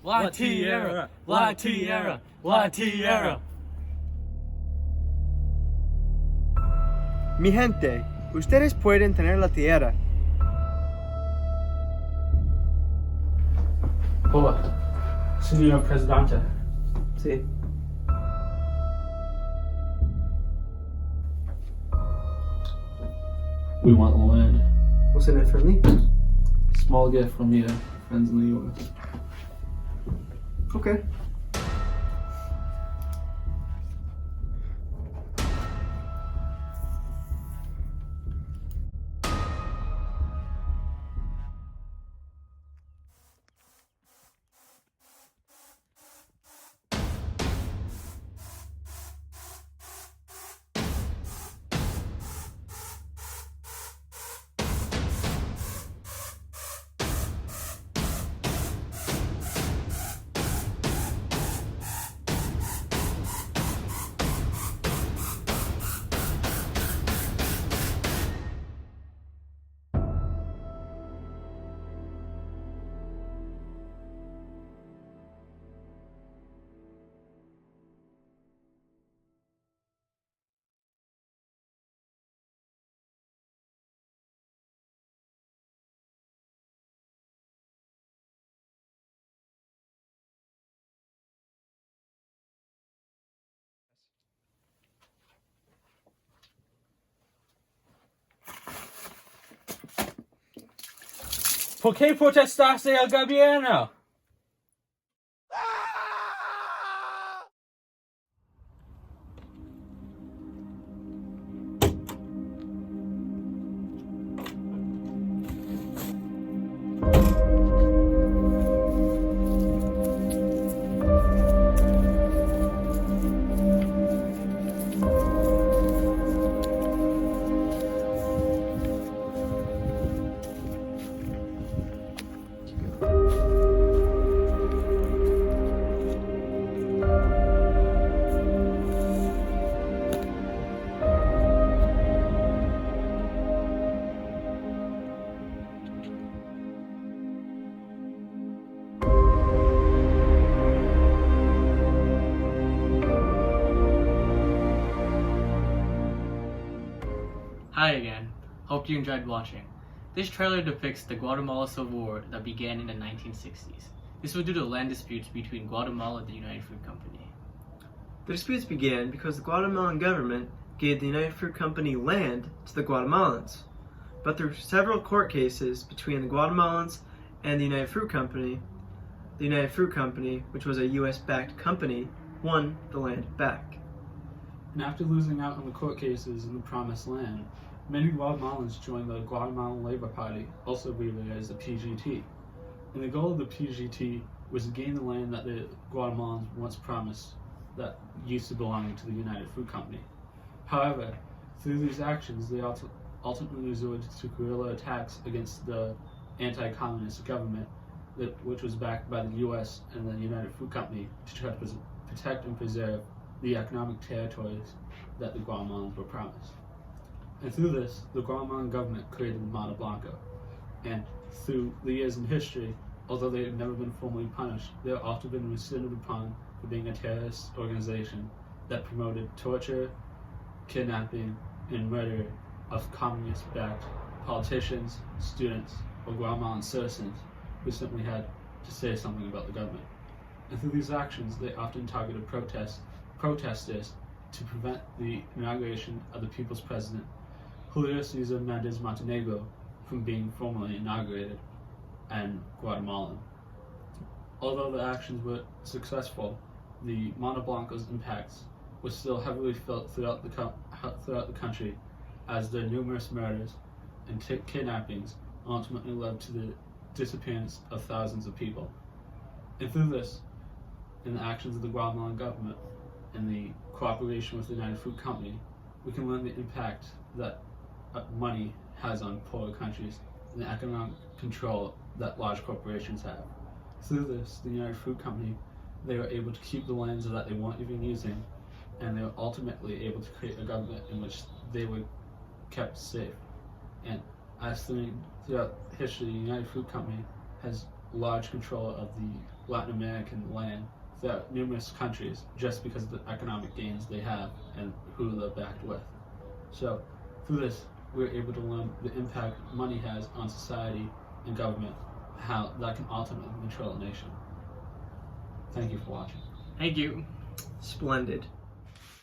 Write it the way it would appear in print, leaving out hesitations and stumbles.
La tierra, la tierra, la tierra. Mi gente, ustedes pueden tener la tierra. Hola, señor presidente. Sí. We want the land. What's in it for me? Small gift from your friends in the U.S. Okay. ¿Por qué protestaste al gobierno? Hi again, hope you enjoyed watching. This trailer depicts the Guatemala Civil War that began in the 1960s. This was due to land disputes between Guatemala and the United Fruit Company. The disputes began because the Guatemalan government gave the United Fruit Company land to the Guatemalans. But through several court cases between the Guatemalans and the United Fruit Company, which was a US-backed company, won the land back. And after losing out on the court cases in the Promised Land, many Guatemalans joined the Guatemalan Labor Party, also abbreviated as the PGT. And the goal of the PGT was to gain the land that the Guatemalans once promised that used to belong to the United Fruit Company. However, through these actions, they ultimately resorted to guerrilla attacks against the anti-communist government, which was backed by the US and the United Fruit Company, to try to protect and preserve the economic territories that the Guatemalans were promised. And through this, the Guatemalan government created the Mano Blanco. And through the years in history, although they had never been formally punished, they have often been rescinded upon for being a terrorist organization that promoted torture, kidnapping, and murder of communist-backed politicians, students, or Guatemalan citizens who simply had to say something about the government. And through these actions, they often targeted protesters to prevent the inauguration of the people's president, Julio Cesar Mendez Montenegro, from being formally inaugurated in Guatemala. Although the actions were successful, the Mano Blanco's impacts were still heavily felt throughout the country, as their numerous murders and kidnappings ultimately led to the disappearance of thousands of people. And through this, in the actions of the Guatemalan government and the cooperation with the United Fruit Company, we can learn the impact that money has on poorer countries and the economic control that large corporations have. Through this, the United Fruit Company, they were able to keep the lands that they weren't even using, and they were ultimately able to create a government in which they were kept safe. And as throughout history, the United Fruit Company has large control of the Latin American land throughout numerous countries just because of the economic gains they have and who they're backed with. So, through this, we're able to learn the impact money has on society and government, how that can ultimately control a nation. Thank you for watching. Thank you. Splendid.